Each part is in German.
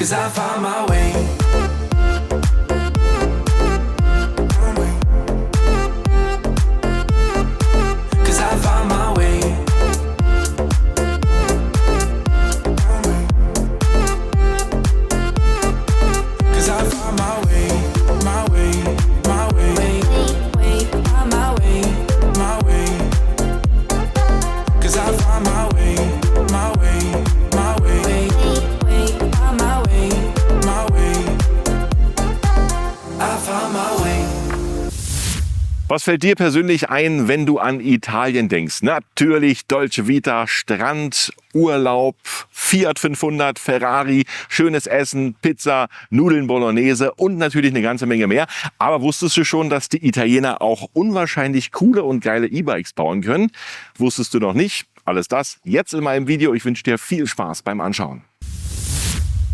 'cause I found my way. Was fällt dir persönlich ein, wenn du an Italien denkst? Natürlich Dolce Vita, Strand, Urlaub, Fiat 500, Ferrari, schönes Essen, Pizza, Nudeln Bolognese und natürlich eine ganze Menge mehr. Aber wusstest du schon, dass die Italiener auch unwahrscheinlich coole und geile E-Bikes bauen können? Wusstest du noch nicht? Alles das jetzt in meinem Video. Ich wünsche dir viel Spaß beim Anschauen.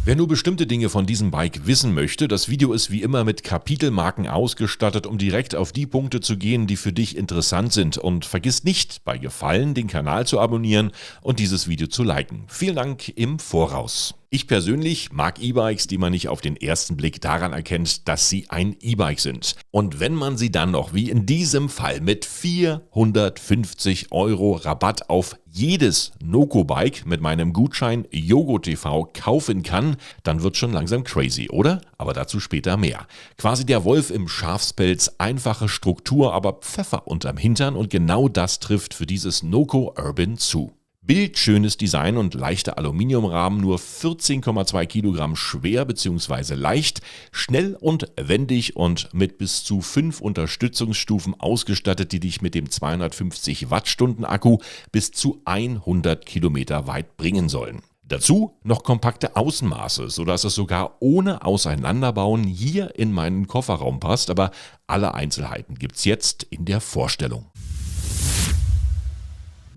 Wer nur bestimmte Dinge von diesem Bike wissen möchte, das Video ist wie immer mit Kapitelmarken ausgestattet, um direkt auf die Punkte zu gehen, die für dich interessant sind. Und vergiss nicht, bei Gefallen den Kanal zu abonnieren und dieses Video zu liken. Vielen Dank im Voraus. Ich persönlich mag E-Bikes, die man nicht auf den ersten Blick daran erkennt, dass sie ein E-Bike sind. Und wenn man sie dann noch, wie in diesem Fall, mit 450 € Rabatt auf jedes Noco-Bike mit meinem Gutschein YogoTV kaufen kann, dann wird schon langsam crazy, oder? Aber dazu später mehr. Quasi der Wolf im Schafspelz, einfache Struktur, aber Pfeffer unterm Hintern, und genau das trifft für dieses Noco Urban zu. Bildschönes Design und leichter Aluminiumrahmen, nur 14,2 Kilogramm schwer bzw. leicht, schnell und wendig und mit bis zu 5 Unterstützungsstufen ausgestattet, die dich mit dem 250 Wattstunden Akku bis zu 100 Kilometer weit bringen sollen. Dazu noch kompakte Außenmaße, sodass es sogar ohne Auseinanderbauen hier in meinen Kofferraum passt, aber alle Einzelheiten gibt's jetzt in der Vorstellung.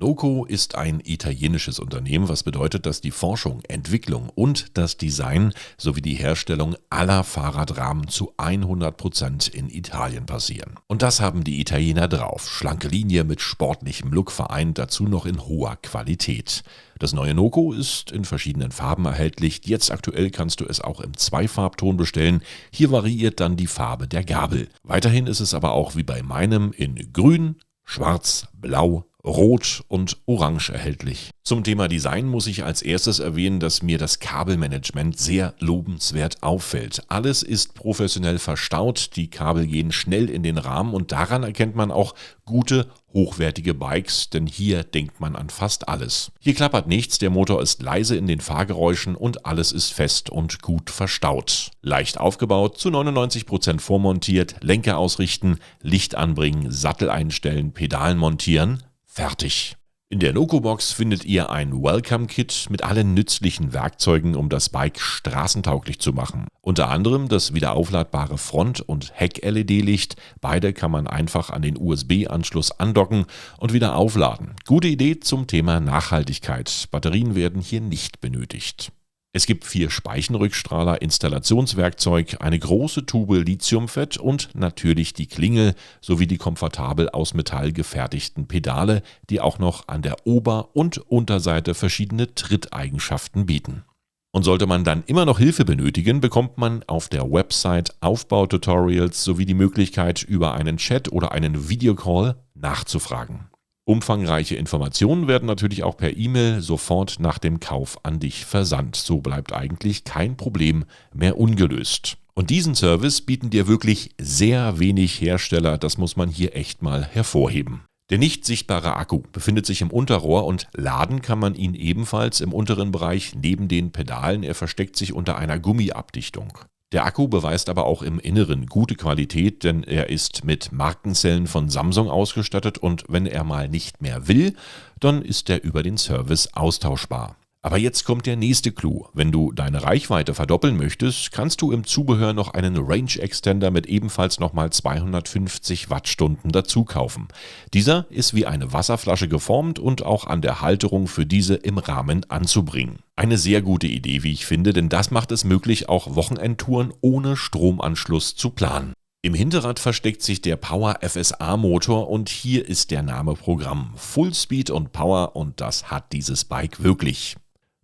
Noco ist ein italienisches Unternehmen, was bedeutet, dass die Forschung, Entwicklung und das Design sowie die Herstellung aller Fahrradrahmen zu 100% in Italien passieren. Und das haben die Italiener drauf. Schlanke Linie mit sportlichem Look vereint, dazu noch in hoher Qualität. Das neue Noco ist in verschiedenen Farben erhältlich. Jetzt aktuell kannst du es auch im Zweifarbton bestellen. Hier variiert dann die Farbe der Gabel. Weiterhin ist es aber auch wie bei meinem in Grün, Schwarz, Blau, Rot und Orange erhältlich. Zum Thema Design muss ich als erstes erwähnen, dass mir das Kabelmanagement sehr lobenswert auffällt. Alles ist professionell verstaut, die Kabel gehen schnell in den Rahmen und daran erkennt man auch gute, hochwertige Bikes, denn hier denkt man an fast alles. Hier klappert nichts, der Motor ist leise in den Fahrgeräuschen und alles ist fest und gut verstaut. Leicht aufgebaut, zu 99% vormontiert, Lenker ausrichten, Licht anbringen, Sattel einstellen, Pedalen montieren. Fertig. In der Noco-Box findet ihr ein Welcome-Kit mit allen nützlichen Werkzeugen, um das Bike straßentauglich zu machen. Unter anderem das wiederaufladbare Front- und Heck-LED-Licht. Beide kann man einfach an den USB-Anschluss andocken und wieder aufladen. Gute Idee zum Thema Nachhaltigkeit. Batterien werden hier nicht benötigt. Es gibt 4 Speichenrückstrahler, Installationswerkzeug, eine große Tube Lithiumfett und natürlich die Klingel sowie die komfortabel aus Metall gefertigten Pedale, die auch noch an der Ober- und Unterseite verschiedene Tritteigenschaften bieten. Und sollte man dann immer noch Hilfe benötigen, bekommt man auf der Website Aufbaututorials sowie die Möglichkeit, über einen Chat oder einen Videocall nachzufragen. Umfangreiche Informationen werden natürlich auch per E-Mail sofort nach dem Kauf an dich versandt. So bleibt eigentlich kein Problem mehr ungelöst. Und diesen Service bieten dir wirklich sehr wenig Hersteller, das muss man hier echt mal hervorheben. Der nicht sichtbare Akku befindet sich im Unterrohr und laden kann man ihn ebenfalls im unteren Bereich neben den Pedalen. Er versteckt sich unter einer Gummiabdichtung. Der Akku beweist aber auch im Inneren gute Qualität, denn er ist mit Markenzellen von Samsung ausgestattet und wenn er mal nicht mehr will, dann ist er über den Service austauschbar. Aber jetzt kommt der nächste Clou. Wenn du deine Reichweite verdoppeln möchtest, kannst du im Zubehör noch einen Range Extender mit ebenfalls nochmal 250 Wattstunden dazu kaufen. Dieser ist wie eine Wasserflasche geformt und auch an der Halterung für diese im Rahmen anzubringen. Eine sehr gute Idee, wie ich finde, denn das macht es möglich, auch Wochenendtouren ohne Stromanschluss zu planen. Im Hinterrad versteckt sich der Power FSA Motor und hier ist der Name Programm. Full Speed und Power und das hat dieses Bike wirklich.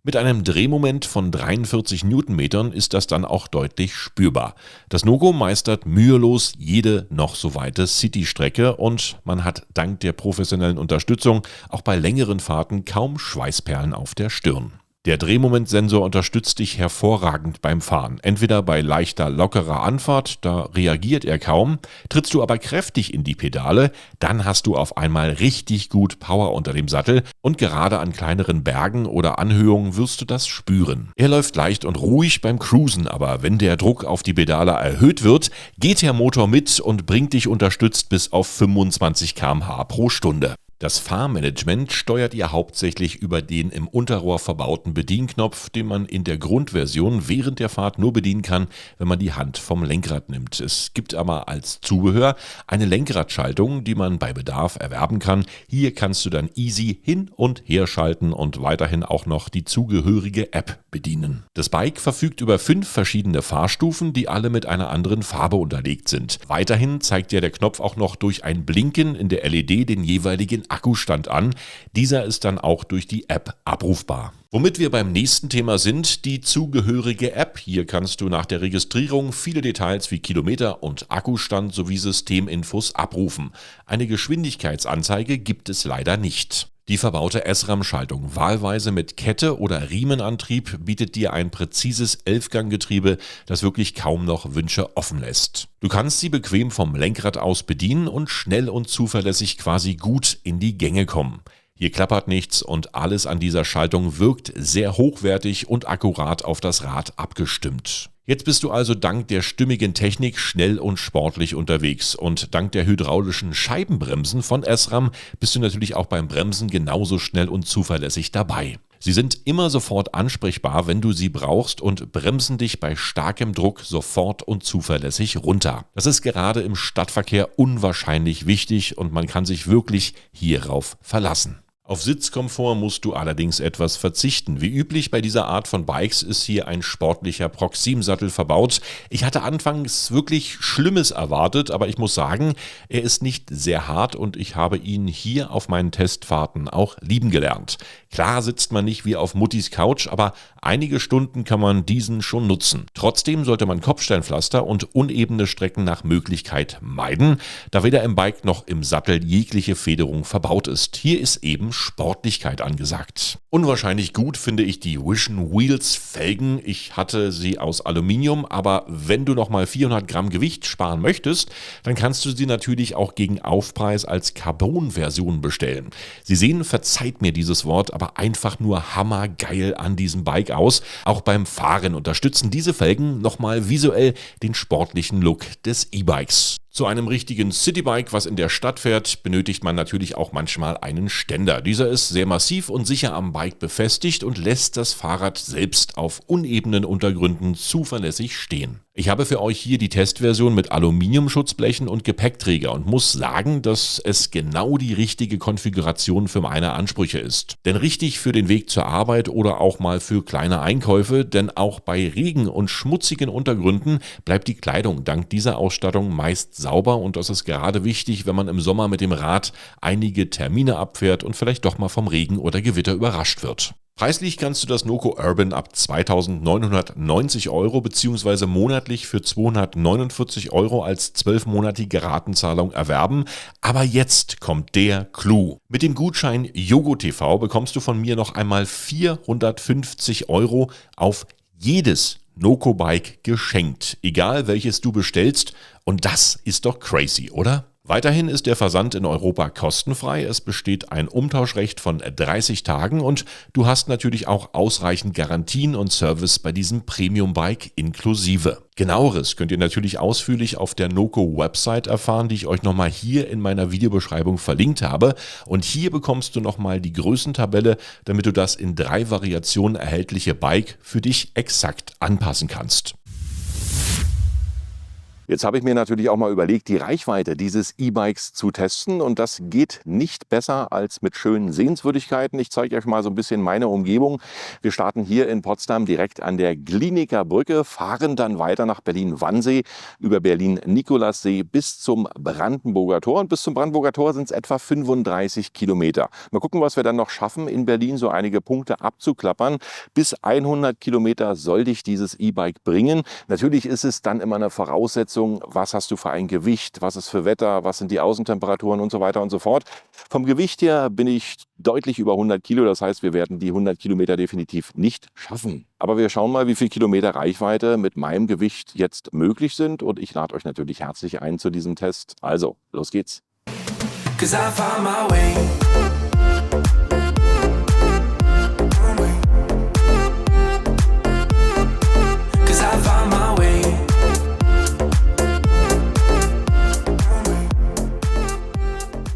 Mit einem Drehmoment von 43 Newtonmetern ist das dann auch deutlich spürbar. Das Noco meistert mühelos jede noch so weite City-Strecke und man hat dank der professionellen Unterstützung auch bei längeren Fahrten kaum Schweißperlen auf der Stirn. Der Drehmomentsensor unterstützt dich hervorragend beim Fahren. Entweder bei leichter, lockerer Anfahrt, da reagiert er kaum. Trittst du aber kräftig in die Pedale, dann hast du auf einmal richtig gut Power unter dem Sattel und gerade an kleineren Bergen oder Anhöhungen wirst du das spüren. Er läuft leicht und ruhig beim Cruisen, aber wenn der Druck auf die Pedale erhöht wird, geht der Motor mit und bringt dich unterstützt bis auf 25 km/h pro Stunde. Das Fahrmanagement steuert ihr hauptsächlich über den im Unterrohr verbauten Bedienknopf, den man in der Grundversion während der Fahrt nur bedienen kann, wenn man die Hand vom Lenkrad nimmt. Es gibt aber als Zubehör eine Lenkradschaltung, die man bei Bedarf erwerben kann. Hier kannst du dann easy hin und her schalten und weiterhin auch noch die zugehörige App bedienen. Das Bike verfügt über 5 verschiedene Fahrstufen, die alle mit einer anderen Farbe unterlegt sind. Weiterhin zeigt dir der Knopf auch noch durch ein Blinken in der LED den jeweiligen Akkustand an. Dieser ist dann auch durch die App abrufbar. Womit wir beim nächsten Thema sind, die zugehörige App. Hier kannst du nach der Registrierung viele Details wie Kilometer und Akkustand sowie Systeminfos abrufen. Eine Geschwindigkeitsanzeige gibt es leider nicht. Die verbaute SRAM-Schaltung, wahlweise mit Kette oder Riemenantrieb, bietet dir ein präzises 11-Gang-Getriebe, das wirklich kaum noch Wünsche offen lässt. Du kannst sie bequem vom Lenkrad aus bedienen und schnell und zuverlässig quasi gut in die Gänge kommen. Hier klappert nichts und alles an dieser Schaltung wirkt sehr hochwertig und akkurat auf das Rad abgestimmt. Jetzt bist du also dank der stimmigen Technik schnell und sportlich unterwegs und dank der hydraulischen Scheibenbremsen von SRAM bist du natürlich auch beim Bremsen genauso schnell und zuverlässig dabei. Sie sind immer sofort ansprechbar, wenn du sie brauchst und bremsen dich bei starkem Druck sofort und zuverlässig runter. Das ist gerade im Stadtverkehr unwahrscheinlich wichtig und man kann sich wirklich hierauf verlassen. Auf Sitzkomfort musst du allerdings etwas verzichten. Wie üblich bei dieser Art von Bikes ist hier ein sportlicher Proxim-Sattel verbaut. Ich hatte anfangs wirklich Schlimmes erwartet, aber ich muss sagen, er ist nicht sehr hart und ich habe ihn hier auf meinen Testfahrten auch lieben gelernt. Klar sitzt man nicht wie auf Muttis Couch, aber einige Stunden kann man diesen schon nutzen. Trotzdem sollte man Kopfsteinpflaster und unebene Strecken nach Möglichkeit meiden, da weder im Bike noch im Sattel jegliche Federung verbaut ist. Hier ist eben Sportlichkeit angesagt. Unwahrscheinlich gut finde ich die Vision Wheels Felgen. Ich hatte sie aus Aluminium, aber wenn du nochmal 400 Gramm Gewicht sparen möchtest, dann kannst du sie natürlich auch gegen Aufpreis als Carbon-Version bestellen. Sie sehen, verzeiht mir dieses Wort, aber einfach nur hammergeil an diesem Bike aus. Auch beim Fahren unterstützen diese Felgen nochmal visuell den sportlichen Look des E-Bikes. Zu einem richtigen Citybike, was in der Stadt fährt, benötigt man natürlich auch manchmal einen Ständer. Dieser ist sehr massiv und sicher am Bike befestigt und lässt das Fahrrad selbst auf unebenen Untergründen zuverlässig stehen. Ich habe für euch hier die Testversion mit Aluminiumschutzblechen und Gepäckträger und muss sagen, dass es genau die richtige Konfiguration für meine Ansprüche ist. Denn richtig für den Weg zur Arbeit oder auch mal für kleine Einkäufe, denn auch bei Regen und schmutzigen Untergründen bleibt die Kleidung dank dieser Ausstattung meist sauber und das ist gerade wichtig, wenn man im Sommer mit dem Rad einige Termine abfährt und vielleicht doch mal vom Regen oder Gewitter überrascht wird. Preislich kannst du das Noco Urban ab 2.990 € bzw. monatlich für 249 € als 12-monatige Ratenzahlung erwerben. Aber jetzt kommt der Clou. Mit dem Gutschein YogoTV bekommst du von mir noch einmal 450 € auf jedes Noco-Bike geschenkt, egal welches du bestellst. Und das ist doch crazy, oder? Weiterhin ist der Versand in Europa kostenfrei, es besteht ein Umtauschrecht von 30 Tagen und du hast natürlich auch ausreichend Garantien und Service bei diesem Premium-Bike inklusive. Genaueres könnt ihr natürlich ausführlich auf der Noco-Website erfahren, die ich euch nochmal hier in meiner Videobeschreibung verlinkt habe. Und hier bekommst du nochmal die Größentabelle, damit du das in 3 Variationen erhältliche Bike für dich exakt anpassen kannst. Jetzt habe ich mir natürlich auch mal überlegt, die Reichweite dieses E-Bikes zu testen und das geht nicht besser als mit schönen Sehenswürdigkeiten. Ich zeige euch mal so ein bisschen meine Umgebung. Wir starten hier in Potsdam direkt an der Glienicker Brücke, fahren dann weiter nach Berlin-Wannsee, über Berlin-Nikolassee bis zum Brandenburger Tor und bis zum Brandenburger Tor sind es etwa 35 Kilometer. Mal gucken, was wir dann noch schaffen, in Berlin so einige Punkte abzuklappern. Bis 100 Kilometer soll dich dieses E-Bike bringen. Natürlich ist es dann immer eine Voraussetzung, was hast du für ein Gewicht, was ist für Wetter, was sind die Außentemperaturen und so weiter und so fort. Vom Gewicht her bin ich deutlich über 100 Kilo, das heißt, wir werden die 100 Kilometer definitiv nicht schaffen. Aber wir schauen mal, wie viel Kilometer Reichweite mit meinem Gewicht jetzt möglich sind und ich lade euch natürlich herzlich ein zu diesem Test. Also, los geht's. 'Cause I found my way.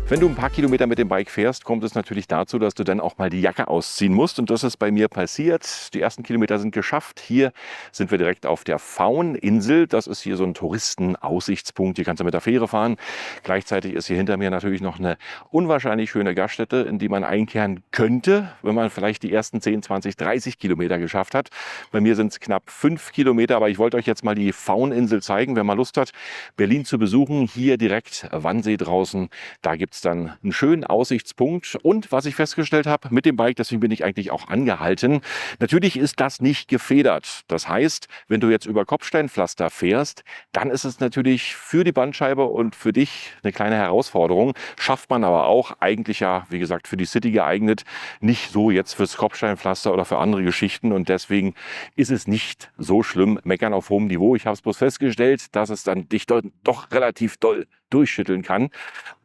Wenn du ein paar Kilometer mit dem Bike fährst, kommt es natürlich dazu, dass du dann auch mal die Jacke ausziehen musst. Und das ist bei mir passiert. Die ersten Kilometer sind geschafft. Hier sind wir direkt auf der Fauninsel. Das ist hier so ein Touristenaussichtspunkt. Hier kannst du mit der Fähre fahren. Gleichzeitig ist hier hinter mir natürlich noch eine unwahrscheinlich schöne Gaststätte, in die man einkehren könnte, wenn man vielleicht die ersten 10, 20, 30 Kilometer geschafft hat. Bei mir sind es knapp 5 Kilometer, aber ich wollte euch jetzt mal die Fauninsel zeigen. Wer mal Lust hat, Berlin zu besuchen, hier direkt Wannsee draußen, da gibt es dann einen schönen Aussichtspunkt. Und was ich festgestellt habe mit dem Bike, deswegen bin ich eigentlich auch angehalten, natürlich ist das nicht gefedert. Das heißt, wenn du jetzt über Kopfsteinpflaster fährst, dann ist es natürlich für die Bandscheibe und für dich eine kleine Herausforderung. Schafft man aber auch, eigentlich ja, wie gesagt, für die City geeignet, nicht so jetzt fürs Kopfsteinpflaster oder für andere Geschichten. Und deswegen ist es nicht so schlimm, meckern auf hohem Niveau. Ich habe es bloß festgestellt, dass es dann dich doch relativ doll durchschütteln kann.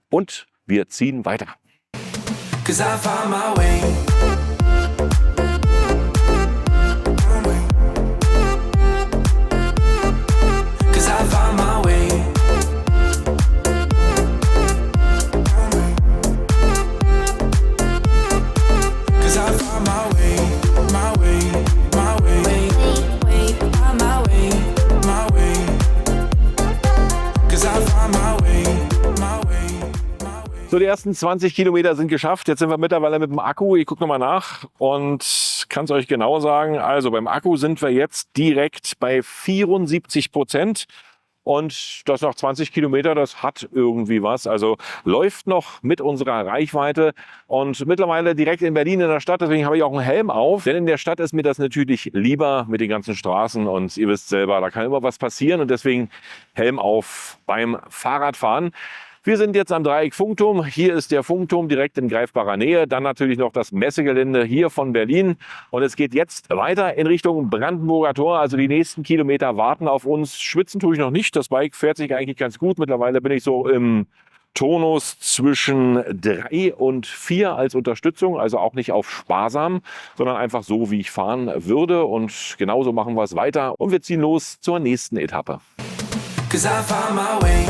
Und wir ziehen weiter. 'Cause I found my way. Cause I found my way. Cause I found my way, my way, my way. Found my way, my way. Cause I found my way, my way. So, die ersten 20 Kilometer sind geschafft. Jetzt sind wir mittlerweile mit dem Akku. Ich gucke nochmal nach und kann es euch genau sagen. Also beim Akku sind wir jetzt direkt bei 74%. Und das nach 20 Kilometer, das hat irgendwie was. Also läuft noch mit unserer Reichweite und mittlerweile direkt in Berlin in der Stadt. Deswegen habe ich auch einen Helm auf. Denn in der Stadt ist mir das natürlich lieber mit den ganzen Straßen. Und ihr wisst selber, da kann immer was passieren. Und deswegen Helm auf beim Fahrradfahren. Wir sind jetzt am Dreieck Funkturm. Hier ist der Funkturm direkt in greifbarer Nähe. Dann natürlich noch das Messegelände hier von Berlin. Und es geht jetzt weiter in Richtung Brandenburger Tor. Also die nächsten Kilometer warten auf uns. Schwitzen tue ich noch nicht. Das Bike fährt sich eigentlich ganz gut. Mittlerweile bin ich so im Tonus zwischen 3 und 4 als Unterstützung. Also auch nicht auf sparsam, sondern einfach so, wie ich fahren würde. Und genauso machen wir es weiter. Und wir ziehen los zur nächsten Etappe. 'Cause I found my way.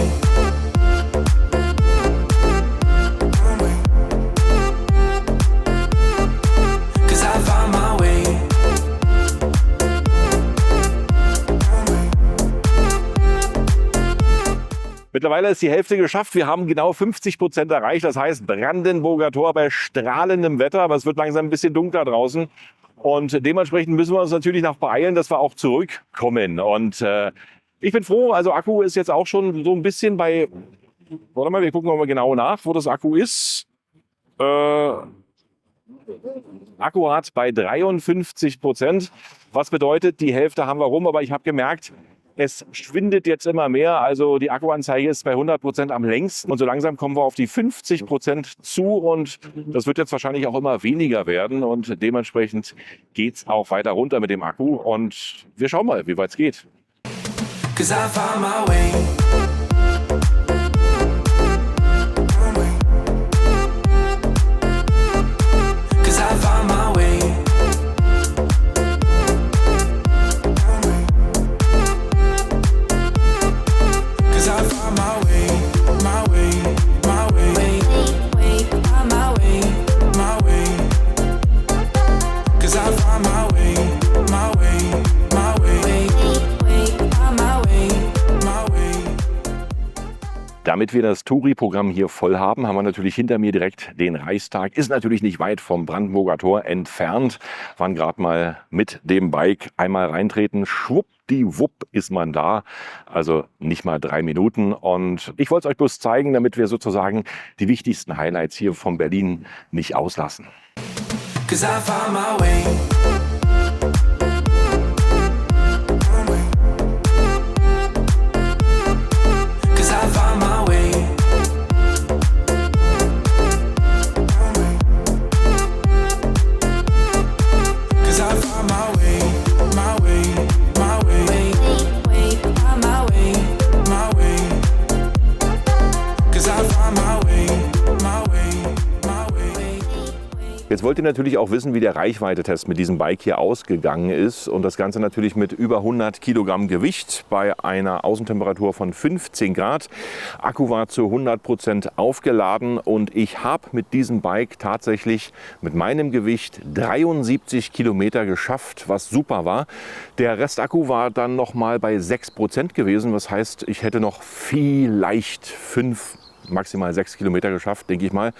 Mittlerweile ist die Hälfte geschafft. Wir haben genau 50% erreicht. Das heißt Brandenburger Tor bei strahlendem Wetter. Aber es wird langsam ein bisschen dunkler draußen. Und dementsprechend müssen wir uns natürlich noch beeilen, dass wir auch zurückkommen. Und ich bin froh. Also Akku ist jetzt auch schon so ein bisschen bei... Warte mal, wir gucken mal genau nach, wo das Akku ist. Akku hat bei 53%. Was bedeutet, die Hälfte haben wir rum. Aber ich habe gemerkt, es schwindet jetzt immer mehr, also die Akkuanzeige ist bei 100% am längsten und so langsam kommen wir auf die 50% zu und das wird jetzt wahrscheinlich auch immer weniger werden und dementsprechend geht es auch weiter runter mit dem Akku und wir schauen mal, wie weit es geht. 'Cause I found my way. Damit wir das Touri-Programm hier voll haben, haben wir natürlich hinter mir direkt den Reichstag. Ist natürlich nicht weit vom Brandenburger Tor entfernt. Waren gerade mal mit dem Bike einmal reintreten. Schwuppdiwupp ist man da. Also nicht mal 3 Minuten. Und ich wollte es euch bloß zeigen, damit wir sozusagen die wichtigsten Highlights hier von Berlin nicht auslassen. 'Cause I found my way. Jetzt wollt ihr natürlich auch wissen, wie der Reichweite-Test mit diesem Bike hier ausgegangen ist. Und das Ganze natürlich mit über 100 Kilogramm Gewicht bei einer Außentemperatur von 15 Grad. Akku war zu 100% aufgeladen und ich habe mit diesem Bike tatsächlich mit meinem Gewicht 73 Kilometer geschafft, was super war. Der Restakku war dann noch mal bei 6% gewesen. Das heißt, ich hätte noch vielleicht 5, maximal 6 Kilometer geschafft, denke ich mal.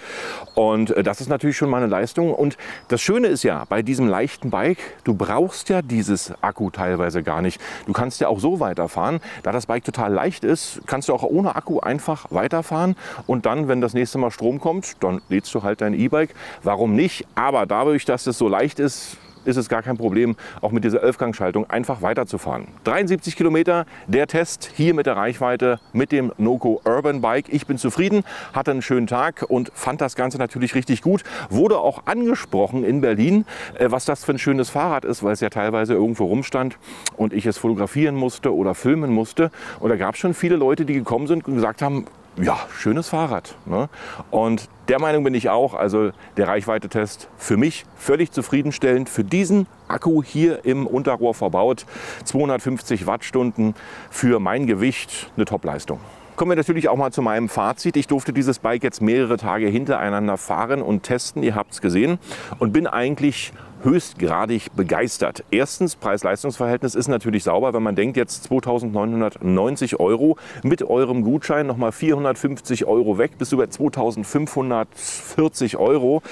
Und das ist natürlich schon mal eine Leistung. Und das Schöne ist ja, bei diesem leichten Bike, du brauchst ja dieses Akku teilweise gar nicht. Du kannst ja auch so weiterfahren. Da das Bike total leicht ist, kannst du auch ohne Akku einfach weiterfahren. Und dann, wenn das nächste Mal Strom kommt, dann lädst du halt dein E-Bike. Warum nicht? Aber dadurch, dass es so leicht ist es gar kein Problem, auch mit dieser 11-Gang-Schaltung einfach weiterzufahren. 73 Kilometer, der Test hier mit der Reichweite mit dem Noco Urban Bike. Ich bin zufrieden, hatte einen schönen Tag und fand das Ganze natürlich richtig gut. Wurde auch angesprochen in Berlin, was das für ein schönes Fahrrad ist, weil es ja teilweise irgendwo rumstand und ich es fotografieren musste oder filmen musste. Und da gab es schon viele Leute, die gekommen sind und gesagt haben, ja, schönes Fahrrad. Ne? Und der Meinung bin ich auch. Also der Reichweite-Test für mich völlig zufriedenstellend. Für diesen Akku hier im Unterrohr verbaut, 250 Wattstunden für mein Gewicht, eine Top-Leistung. Kommen wir natürlich auch mal zu meinem Fazit. Ich durfte dieses Bike jetzt mehrere Tage hintereinander fahren und testen. Ihr habt es gesehen und bin eigentlich höchstgradig begeistert. Erstens, Preis-Leistungs-Verhältnis ist natürlich sauber, wenn man denkt, jetzt 2.990 € mit eurem Gutschein nochmal 450 € weg, bis über 2.540 €.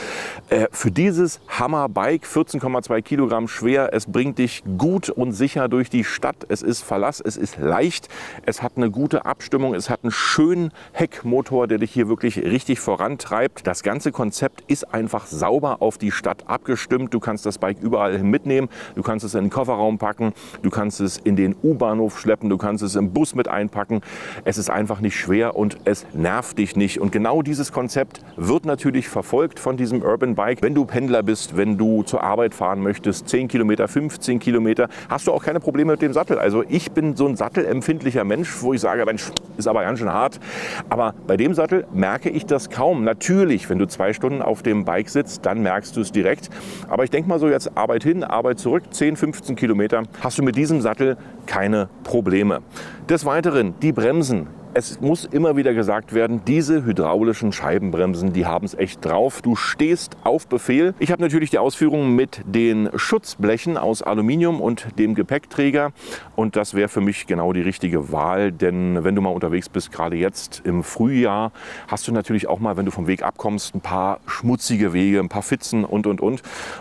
Für dieses Hammer-Bike, 14,2 Kilogramm schwer, es bringt dich gut und sicher durch die Stadt. Es ist Verlass, es ist leicht, es hat eine gute Abstimmung, es hat einen schönen Heckmotor, der dich hier wirklich richtig vorantreibt. Das ganze Konzept ist einfach sauber auf die Stadt abgestimmt. Du kannst das Bike überall hin mitnehmen, du kannst es in den Kofferraum packen, du kannst es in den U-Bahnhof schleppen, du kannst es im Bus mit einpacken. Es ist einfach nicht schwer und es nervt dich nicht. Und genau dieses Konzept wird natürlich verfolgt von diesem Urban Bike. Wenn du Pendler bist, wenn du zur Arbeit fahren möchtest, 10 Kilometer, 15 Kilometer, hast du auch keine Probleme mit dem Sattel. Also ich bin so ein sattelempfindlicher Mensch, wo ich sage, Mensch, ist aber ganz schön hart. Aber bei dem Sattel merke ich das kaum. Natürlich, wenn du 2 Stunden auf dem Bike sitzt, dann merkst du es direkt. Aber ich denke mal so jetzt Arbeit hin, Arbeit zurück, 10, 15 Kilometer, hast du mit diesem Sattel keine Probleme. Des Weiteren die Bremsen. Es muss immer wieder gesagt werden, diese hydraulischen Scheibenbremsen, die haben es echt drauf. Du stehst auf Befehl. Ich habe natürlich die Ausführungen mit den Schutzblechen aus Aluminium und dem Gepäckträger. Und das wäre für mich genau die richtige Wahl. Denn wenn du mal unterwegs bist, gerade jetzt im Frühjahr, hast du natürlich auch mal, wenn du vom Weg abkommst, ein paar schmutzige Wege, ein paar Pfützen und.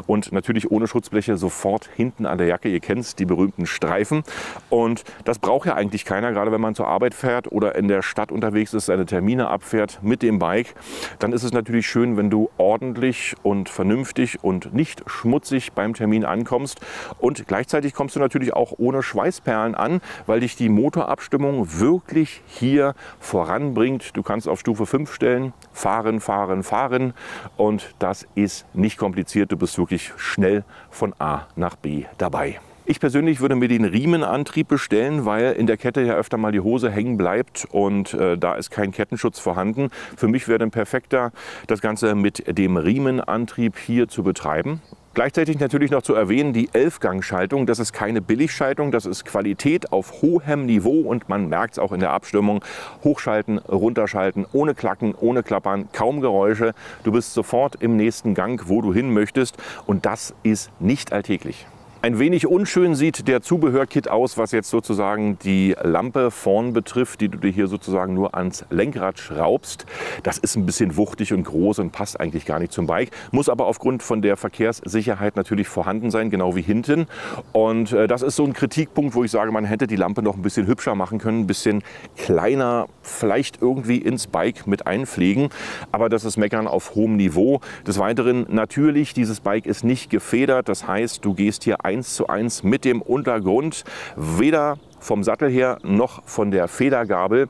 Und natürlich ohne Schutzbleche sofort hinten an der Jacke. Ihr kennt es, die berühmten Streifen. Und das braucht ja eigentlich keiner, gerade wenn man zur Arbeit fährt oder in der Stadt unterwegs ist, seine Termine abfährt mit dem Bike, dann ist es natürlich schön, wenn du ordentlich und vernünftig und nicht schmutzig beim Termin ankommst. Und gleichzeitig kommst du natürlich auch ohne Schweißperlen an, weil dich die Motorabstimmung wirklich hier voranbringt. Du kannst auf Stufe 5 stellen, fahren, fahren, fahren. Und das ist nicht kompliziert. Du bist wirklich schnell von A nach B dabei. Ich persönlich würde mir den Riemenantrieb bestellen, weil in der Kette ja öfter mal die Hose hängen bleibt und da ist kein Kettenschutz vorhanden. Für mich wäre dann perfekter, das Ganze mit dem Riemenantrieb hier zu betreiben. Gleichzeitig natürlich noch zu erwähnen, die 11-Gang-Schaltung, das ist keine Billigschaltung, das ist Qualität auf hohem Niveau und man merkt es auch in der Abstimmung. Hochschalten, runterschalten, ohne Klacken, ohne Klappern, kaum Geräusche. Du bist sofort im nächsten Gang, wo du hin möchtest und das ist nicht alltäglich. Ein wenig unschön sieht der Zubehörkit aus, was jetzt sozusagen die Lampe vorn betrifft, die du dir hier sozusagen nur ans Lenkrad schraubst. Das ist ein bisschen wuchtig und groß und passt eigentlich gar nicht zum Bike, muss aber aufgrund von der Verkehrssicherheit natürlich vorhanden sein, genau wie hinten. Und das ist so ein Kritikpunkt, wo ich sage, man hätte die Lampe noch ein bisschen hübscher machen können, ein bisschen kleiner, vielleicht irgendwie ins Bike mit einpflegen. Aber das ist Meckern auf hohem Niveau. Des Weiteren natürlich, dieses Bike ist nicht gefedert, das heißt, du gehst hier 1:1 mit dem Untergrund, weder vom Sattel her noch von der Federgabel.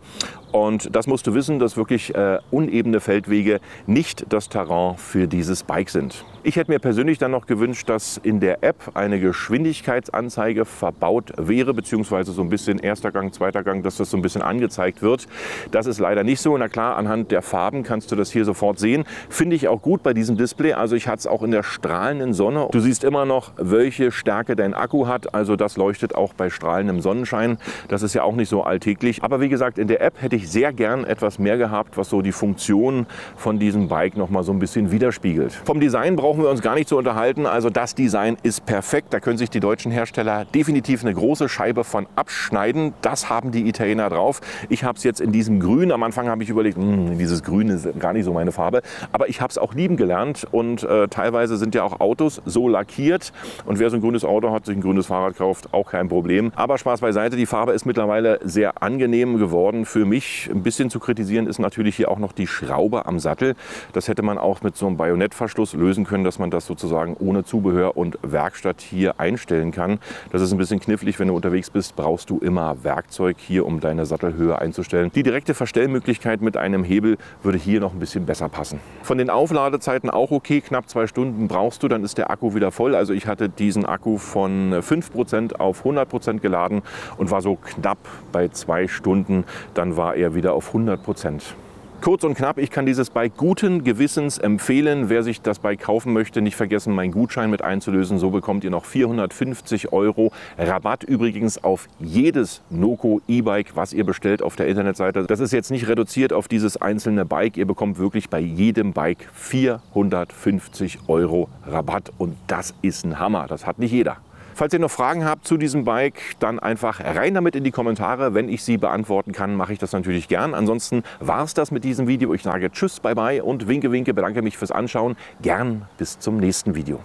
Und das musst du wissen, dass wirklich unebene Feldwege nicht das Terrain für dieses Bike sind. Ich hätte mir persönlich dann noch gewünscht, dass in der App eine Geschwindigkeitsanzeige verbaut wäre, beziehungsweise so ein bisschen erster Gang, zweiter Gang, dass das so ein bisschen angezeigt wird. Das ist leider nicht so. Na klar, anhand der Farben kannst du das hier sofort sehen. Finde ich auch gut bei diesem Display. Also ich hatte es auch in der strahlenden Sonne. Du siehst immer noch, welche Stärke dein Akku hat. Also das leuchtet auch bei strahlendem Sonnenschein. Das ist ja auch nicht so alltäglich. Aber wie gesagt, in der App hätte ich sehr gern etwas mehr gehabt, was so die Funktion von diesem Bike noch mal so ein bisschen widerspiegelt. Vom Design brauchen wir uns gar nicht zu unterhalten. Also das Design ist perfekt. Da können sich die deutschen Hersteller definitiv eine große Scheibe von abschneiden. Das haben die Italiener drauf. Ich habe es jetzt in diesem Grün. Am Anfang habe ich überlegt, dieses Grün ist gar nicht so meine Farbe. Aber ich habe es auch lieben gelernt. Und teilweise sind ja auch Autos so lackiert. Und wer so ein grünes Auto hat, sich ein grünes Fahrrad kauft, auch kein Problem. Aber Spaß beiseite, die Farbe ist mittlerweile sehr angenehm geworden für mich. Ein bisschen zu kritisieren ist natürlich hier auch noch die Schraube am Sattel. Das hätte man auch mit so einem Bajonettverschluss lösen können, dass man das sozusagen ohne Zubehör und Werkstatt hier einstellen kann. Das ist ein bisschen knifflig, wenn du unterwegs bist, brauchst du immer Werkzeug hier, um deine Sattelhöhe einzustellen. Die direkte Verstellmöglichkeit mit einem Hebel würde hier noch ein bisschen besser passen. Von den Aufladezeiten auch okay, knapp 2 Stunden brauchst du, dann ist der Akku wieder voll. Also ich hatte diesen Akku von 5% auf 100% geladen und war so knapp bei 2 Stunden, dann war er wieder auf 100%. Kurz und knapp, ich kann dieses Bike guten Gewissens empfehlen. Wer sich das Bike kaufen möchte, nicht vergessen, meinen Gutschein mit einzulösen. So bekommt ihr noch 450 € Rabatt. Übrigens auf jedes Noco E-Bike, was ihr bestellt auf der Internetseite. Das ist jetzt nicht reduziert auf dieses einzelne Bike. Ihr bekommt wirklich bei jedem Bike 450 € Rabatt. Und das ist ein Hammer. Das hat nicht jeder. Falls ihr noch Fragen habt zu diesem Bike, dann einfach rein damit in die Kommentare. Wenn ich sie beantworten kann, mache ich das natürlich gern. Ansonsten war es das mit diesem Video. Ich sage Tschüss, bye bye und winke, winke. Bedanke mich fürs Anschauen. Gern bis zum nächsten Video.